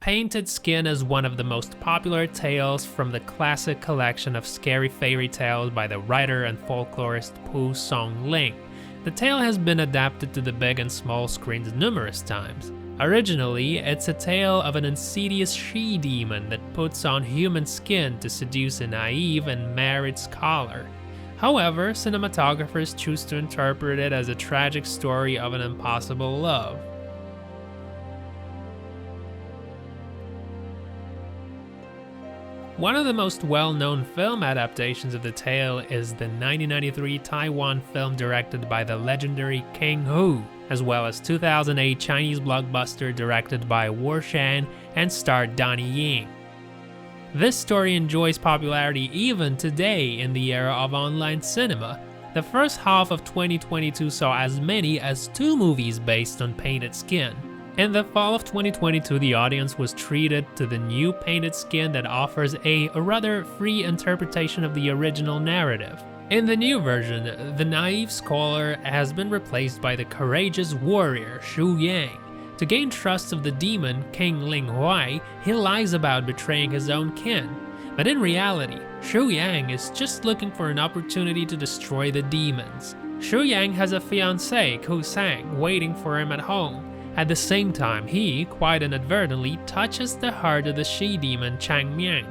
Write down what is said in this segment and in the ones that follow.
Painted Skin is one of the most popular tales from the classic collection of scary fairy tales by the writer and folklorist Pu Song-ling. The tale has been adapted to the big and small screens numerous times. Originally, it's a tale of an insidious she-demon that puts on human skin to seduce a naive and married scholar. However, cinematographers choose to interpret it as a tragic story of an impossible love. One of the most well-known film adaptations of the tale is the 1993 Taiwan film directed by the legendary King Hu, as well as 2008 Chinese blockbuster directed by Shang and starred Dai Yi-Lin. This story enjoys popularity even today in the era of online cinema. The first half of 2022 saw as many as 2 movies based on Painted Skin. In the fall of 2022, the audience was treated to the new Painted Skin that offers a rather free interpretation of the original narrative. In the new version, the naive scholar has been replaced by the courageous warrior Shu Yang. To gain trust of the demon King Ling Huai, he lies about betraying his own kin. But in reality, Shu Yang is just looking for an opportunity to destroy the demons. Shu Yang has a fiancée, Shang, waiting for him at home. At the same time, he, quite inadvertently, touches the heart of the she-demon Changmian,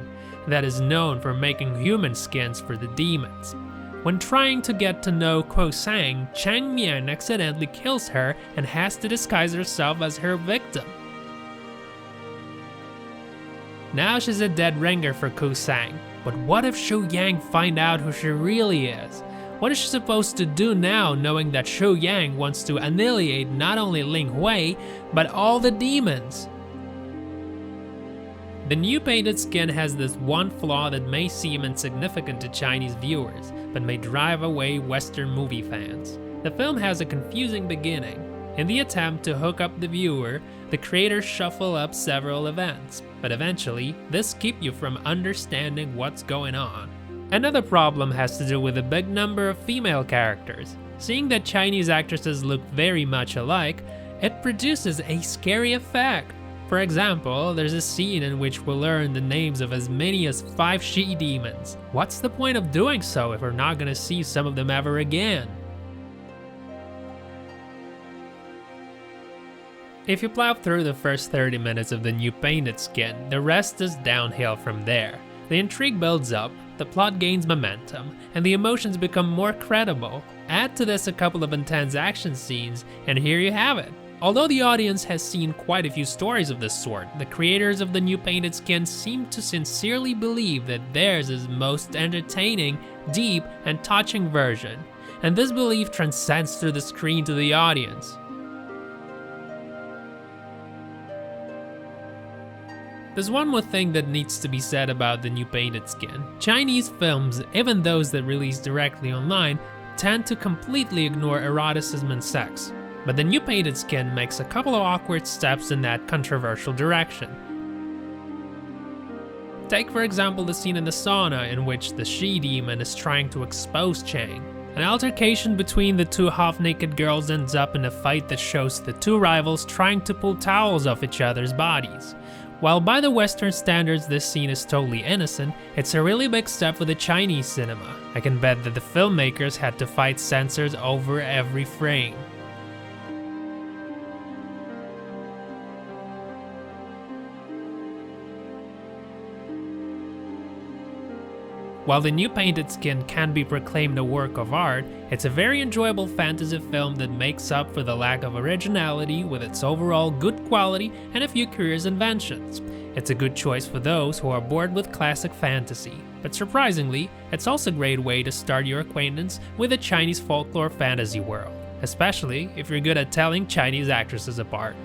that is known for making human skins for the demons. When trying to get to know Shang, Changmian accidentally kills her and has to disguise herself as her victim. Now she's a dead ringer for Shang, but what if Shu Yang find out who she really is? What is she supposed to do now, knowing that Shu Yang wants to annihilate not only Ling Hui, but all the demons? The new Painted Skin has this one flaw that may seem insignificant to Chinese viewers, but may drive away Western movie fans. The film has a confusing beginning. In the attempt to hook up the viewer, the creators shuffle up several events, but eventually, this keeps you from understanding what's going on. Another problem has to do with the big number of female characters. Seeing that Chinese actresses look very much alike, it produces a scary effect. For example, there's a scene in which we'll learn the names of as many as 5 she-demons. What's the point of doing so if we're not gonna see some of them ever again? If you plow through the first 30 minutes of the new Painted Skin, the rest is downhill from there. The intrigue builds up, the plot gains momentum, and the emotions become more credible. Add to this a couple of intense action scenes, and here you have it. Although the audience has seen quite a few stories of this sort, the creators of the new Painted Skin seem to sincerely believe that theirs is most entertaining, deep, and touching version, and this belief transcends through the screen to the audience. There's one more thing that needs to be said about the new Painted Skin. Chinese films, even those that release directly online, tend to completely ignore eroticism and sex. But the new Painted Skin makes a couple of awkward steps in that controversial direction. Take for example the scene in the sauna in which the she-demon is trying to expose Shang. An altercation between the 2 half-naked girls ends up in a fight that shows the 2 rivals trying to pull towels off each other's bodies. While by the Western standards this scene is totally innocent, it's a really big step for the Chinese cinema. I can bet that the filmmakers had to fight censors over every frame. While the new Painted Skin can be proclaimed a work of art, it's a very enjoyable fantasy film that makes up for the lack of originality with its overall good quality and a few curious inventions. It's a good choice for those who are bored with classic fantasy, but surprisingly, it's also a great way to start your acquaintance with the Chinese folklore fantasy world, especially if you're good at telling Chinese actresses apart.